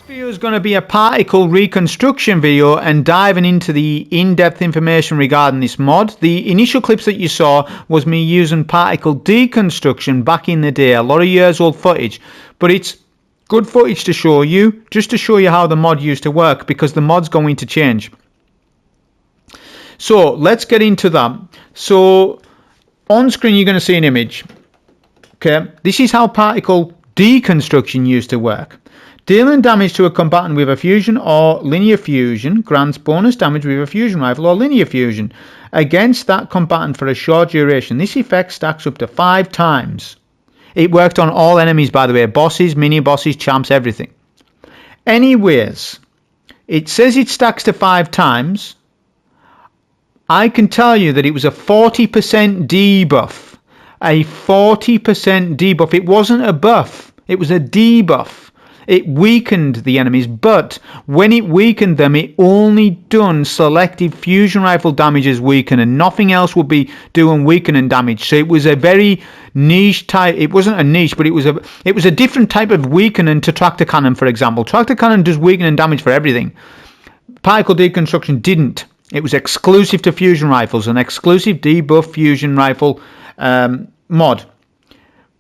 Video is going to be a particle reconstruction video and diving into the in-depth information regarding this mod. The initial clips that you saw was me using particle deconstruction back in the day, a lot of years old footage, but it's good footage to show you, just to show you how the mod used to work, because the mod's going to change. So let's get into that. So on screen you're going to see an image. Okay, this is how particle deconstruction used to work. Dealing damage to a combatant with a fusion or linear fusion grants bonus damage with a fusion rifle or linear fusion against that combatant for a short duration. This effect stacks up to 5 times. It worked on all enemies, by the way, bosses, mini bosses, champs, everything. Anyways, it says it stacks to 5 times. I can tell you that it was a 40% debuff. A 40% debuff. It wasn't a buff, it was a debuff. It weakened the enemies, but when it weakened them, it only done selective fusion rifle damage as weakening. Nothing else would be doing weakening damage. So it was a very niche type. It wasn't a niche, but it was a different type of weakening to tractor cannon, for example. Tractor cannon does weakening damage for everything. Particle deconstruction didn't. It was exclusive to fusion rifles, an exclusive debuff fusion rifle mod.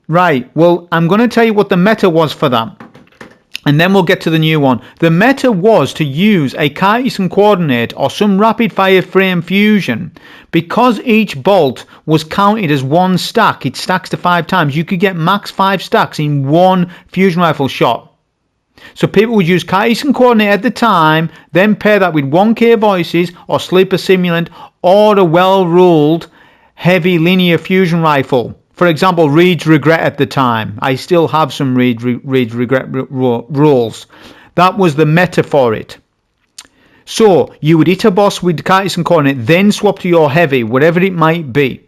Right. Well, I'm going to tell you what the meta was for that. And then we'll get to the new one. The meta was to use a Cartesian coordinate or some rapid fire frame fusion. Because each bolt was counted as one stack, it stacks to 5 times. You could get max 5 stacks in one fusion rifle shot. So people would use Cartesian coordinate at the time, then pair that with 1K voices or sleeper simulant or a well-ruled heavy linear fusion rifle. For example, Reed's Regret at the time. I still have some Reed's Regret rolls. That was the meta for it. So you would hit a boss with Cartesian coordinate, then swap to your heavy, whatever it might be.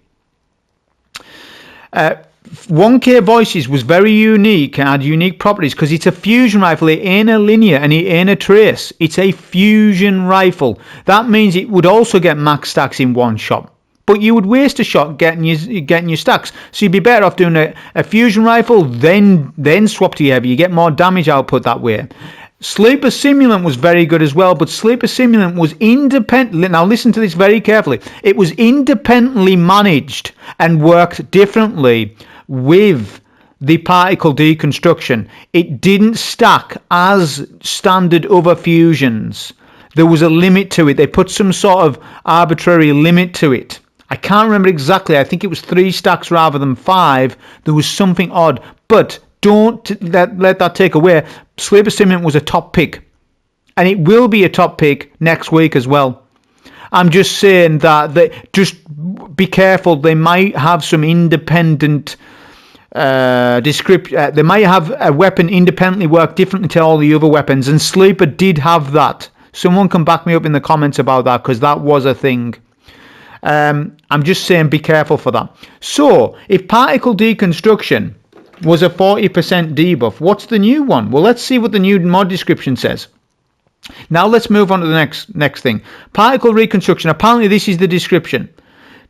1K Voices was very unique and had unique properties because it's a fusion rifle. It ain't a linear and it ain't a trace. It's a fusion rifle. That means it would also get max stacks in one shot. But you would waste a shot getting your stacks. So you'd be better off doing a fusion rifle, then swap to your heavy. You get more damage output that way. Sleeper Simulant was very good as well, but Sleeper Simulant was independent. Now listen to this very carefully. It was independently managed and worked differently with the particle deconstruction. It didn't stack as standard other fusions. There was a limit to it. They put some sort of arbitrary limit to it. I can't remember exactly. I think it was 3 stacks rather than 5. There was something odd. But don't let that take away. Sleeper Simulant was a top pick. And it will be a top pick next week as well. I'm just saying that just be careful. They might have some independent description. They might have a weapon independently work differently to all the other weapons. And Sleeper did have that. Someone can back me up in the comments about that, because that was a thing. I'm just saying be careful for that. So, if particle deconstruction was a 40% debuff, what's the new one? Well, let's see what the new mod description says. Now let's move on to the next thing. Particle reconstruction. Apparently this is the description.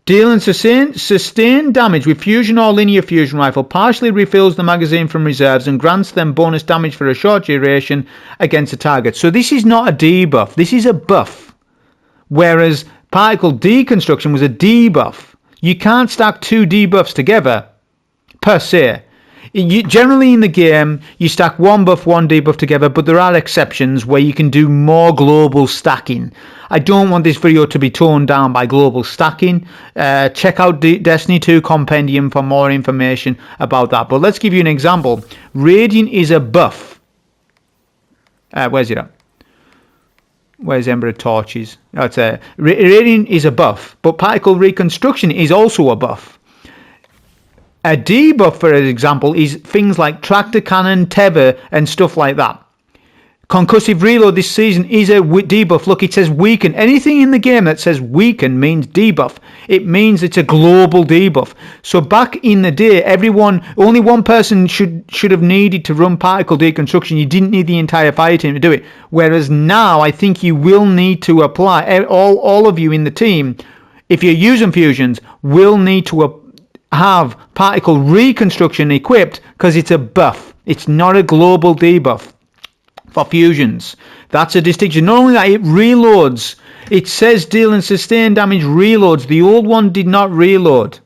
Dealing sustained damage with fusion or linear fusion rifle partially refills the magazine from reserves and grants them bonus damage for a short duration against a target. So this is not a debuff. This is a buff. Whereas particle deconstruction was a debuff. You can't stack 2 debuffs together, per se. Generally in the game, you stack 1 buff, 1 debuff together, but there are exceptions where you can do more global stacking. I don't want this video to be toned down by global stacking. Check out Destiny 2 Compendium for more information about that. But let's give you an example. Radiant is a buff. Where's it at? Where's Ember of Torches? That's Radiant is a buff, but particle reconstruction is also a buff. A debuff, for example, is things like tractor cannon, tether, and stuff like that. Concussive reload this season is a debuff. Look, it says weaken. Anything in the game that says weaken means debuff. It means it's a global debuff. So back in the day, only one person should have needed to run particle deconstruction. You didn't need the entire fire team to do it. Whereas now, I think you will need to apply. All of you in the team, if you're using fusions, will need to have particle reconstruction equipped, because it's a buff. It's not a global debuff. for fusions. That's a distinction. Not only that, it reloads. It says dealing sustained damage reloads. The old one did not reload.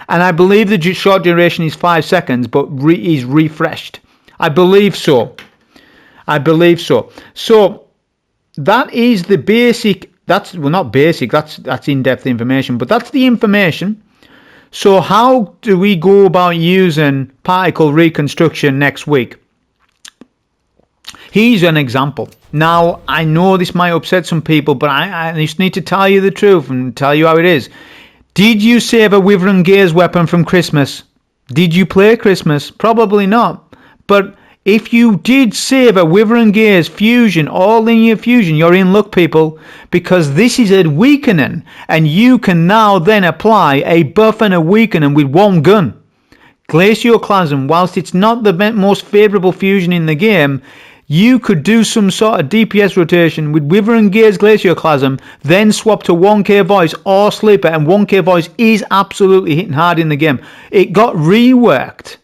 And I believe the short duration is 5 seconds, but is refreshed. I believe so. So that is the basic. That's, well, not basic. That's in-depth information, but that's the information. So how do we go about using particle reconstruction next week? Here's an example. Now, I know this might upset some people, but I just need to tell you the truth and tell you how it is. Did you save a Withering Gaze weapon from Christmas? Did you play Christmas? Probably not. But if you did save a Withering Gaze fusion or linear fusion, you're in luck, people, because this is a weakening, and you can now then apply a buff and a weakening with one gun. Glacioclasm, whilst it's not the most favourable fusion in the game, you could do some sort of DPS rotation with Withering Gaze Glacioclasm, then swap to 1k Voice or Sleeper, and 1k Voice is absolutely hitting hard in the game. It got reworked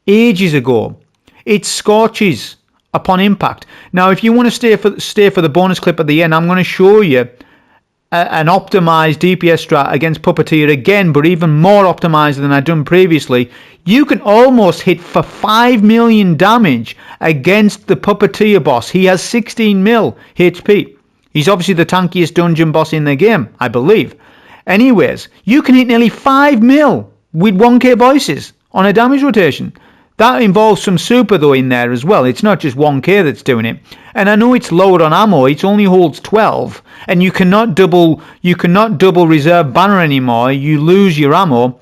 ages ago. It scorches upon impact. Now, if you want to stay for the bonus clip at the end, I'm going to show you an optimized DPS strat against Puppeteer again, but even more optimized than I've done previously. You can almost hit for 5 million damage against the Puppeteer boss. He has 16 mil HP. He's obviously the tankiest dungeon boss in the game, I believe. Anyways, you can hit nearly 5 mil with 1k Voices on a damage rotation. That involves some super though in there as well. It's not just 1k that's doing it. And I know it's lowered on ammo. It only holds 12, and you cannot double reserve banner anymore. You lose your ammo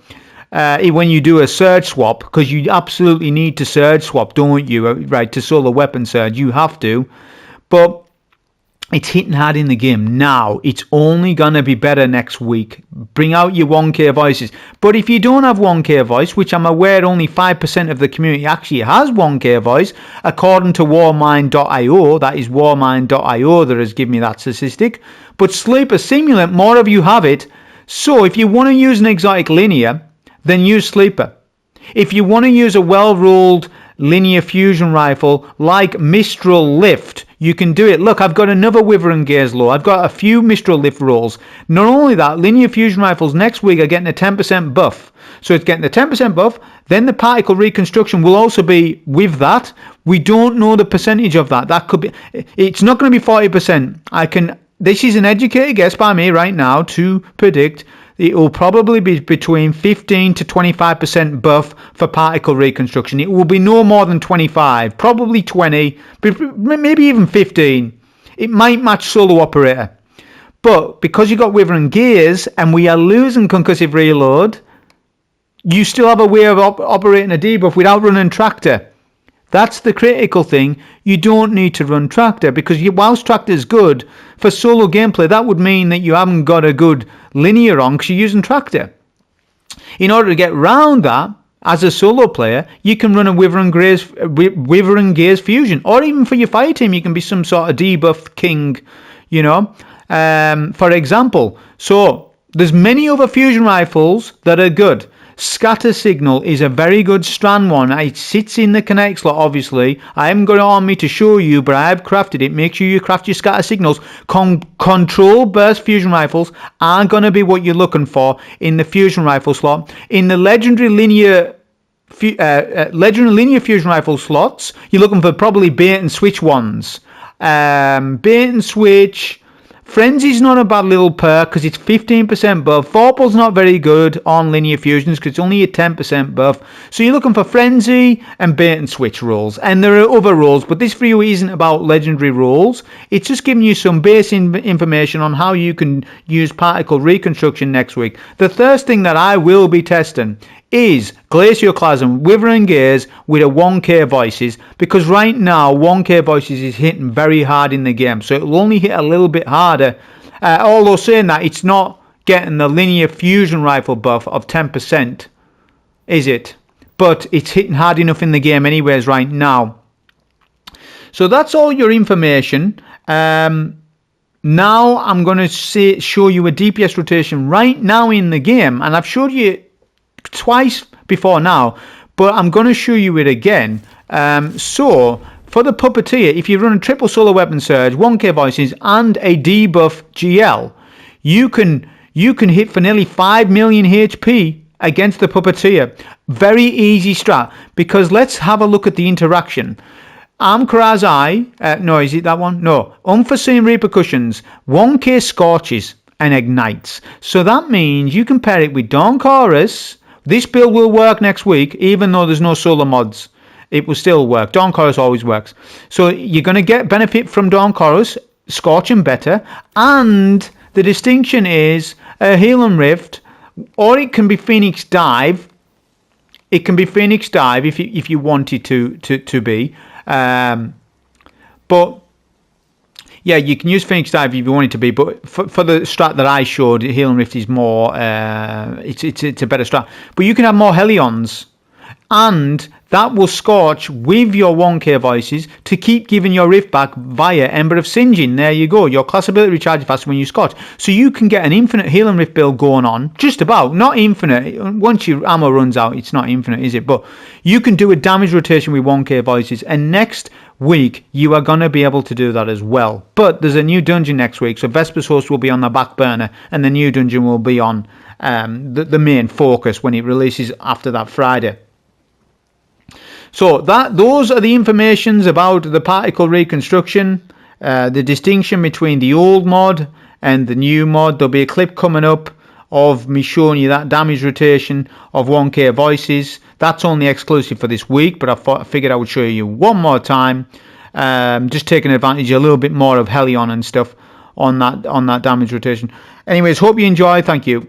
when you do a surge swap, because you absolutely need to surge swap, don't you? Right, to solo weapon surge, you have to. But it's hitting hard in the game now. It's only going to be better next week. Bring out your 1k Voices. But if you don't have 1k Voice, which I'm aware only 5% of the community actually has 1k Voice, according to warmind.io, that is warmind.io that has given me that statistic. But Sleeper Simulant, more of you have it. So if you want to use an exotic linear, then use Sleeper. If you want to use a well-rolled linear fusion rifle like Mistral Lift, you can do it. Look, I've got another Withering Gaze low. I've got a few Mistral Lift rolls. Not only that, linear fusion rifles next week are getting a 10% buff. So it's getting the 10% buff. Then the particle reconstruction will also be with that. We don't know the percentage of that. That could be. It's not going to be 40%. This is an educated guess by me right now to predict. It will probably be between 15 to 25% buff for particle reconstruction. It will be no more than 25, probably 20, maybe even 15. It might match solo operator. But because you got Withering Gaze and we are losing concussive reload, you still have a way of operating a debuff without running tractor. That's the critical thing. You don't need to run tractor, because whilst tractor is good for solo gameplay, that would mean that you haven't got a good linear on because you're using tractor. In order to get round that, as a solo player, you can run a Withering Gaze fusion, or even for your fire team, you can be some sort of debuff king, for example. So there's many other fusion rifles that are good. Scatter Signal is a very good strand one. It sits in the kinetic slot, obviously. I haven't got it on me to show you, but I have crafted it. Make sure you craft your Scatter Signals. Control Burst Fusion Rifles are going to be what you're looking for in the Fusion Rifle slot. In the Legendary Linear Fusion Rifle slots, you're looking for probably bait and switch ones. Bait and switch. Frenzy's not a bad little perk because it's 15% buff. Vorpal's not very good on linear fusions because it's only a 10% buff. So you're looking for Frenzy and bait and switch rolls. And there are other rolls, but this video isn't about legendary rolls. It's just giving you some basic information on how you can use particle reconstruction next week. The first thing that I will be testing is Glacioclasm, Withering Gaze with a 1k Voices, because right now 1k Voices is hitting very hard in the game, so it will only hit a little bit harder. Although saying that, it's not getting the linear fusion rifle buff of 10%, is it? But it's hitting hard enough in the game anyways right now. So that's all your information. Now I'm going to show you a DPS rotation right now in the game, and I've showed you twice before now, but I'm going to show you it again. So for the Puppeteer, if you run a triple solar weapon surge, 1k voices, and a debuff GL, you can hit for nearly 5 million HP against the Puppeteer. Very easy strat, because let's have a look at the interaction. Amkaraz Eye, no, is it that one? No. Unforeseen Repercussions, 1k Scorches and Ignites. So that means you can pair it with Dawn Chorus. This build will work next week, even though there's no solar mods. It will still work. Dawn Chorus always works. So you're going to get benefit from Dawn Chorus, Scorching better, and the distinction is a Heal and Rift, or it can be Phoenix Dive. It can be Phoenix Dive if you want it to be. But yeah, you can use Phoenix Dive if you want it to be. But for the strat that I showed, Heal and Rift is more. It's a better strat. But you can have more Helions, and that will Scorch with your 1k voices to keep giving your Rift back via Ember of Singeing. There you go. Your class ability recharges faster when you Scorch. So you can get an infinite Heal and Rift build going on. Just about. Not infinite. Once your ammo runs out, it's not infinite, is it? But you can do a damage rotation with 1k voices. And next week, you are going to be able to do that as well. But there's a new dungeon next week. So Vesper's Host will be on the back burner. And the new dungeon will be on the main focus when it releases after that Friday. So those are the informations about the particle reconstruction, the distinction between the old mod and the new mod. There'll be a clip coming up of me showing you that damage rotation of 1k voices. That's only exclusive for this week, but I figured I would show you one more time, just taking advantage a little bit more of Helion and stuff on that damage rotation. Anyways, hope you enjoy. Thank you.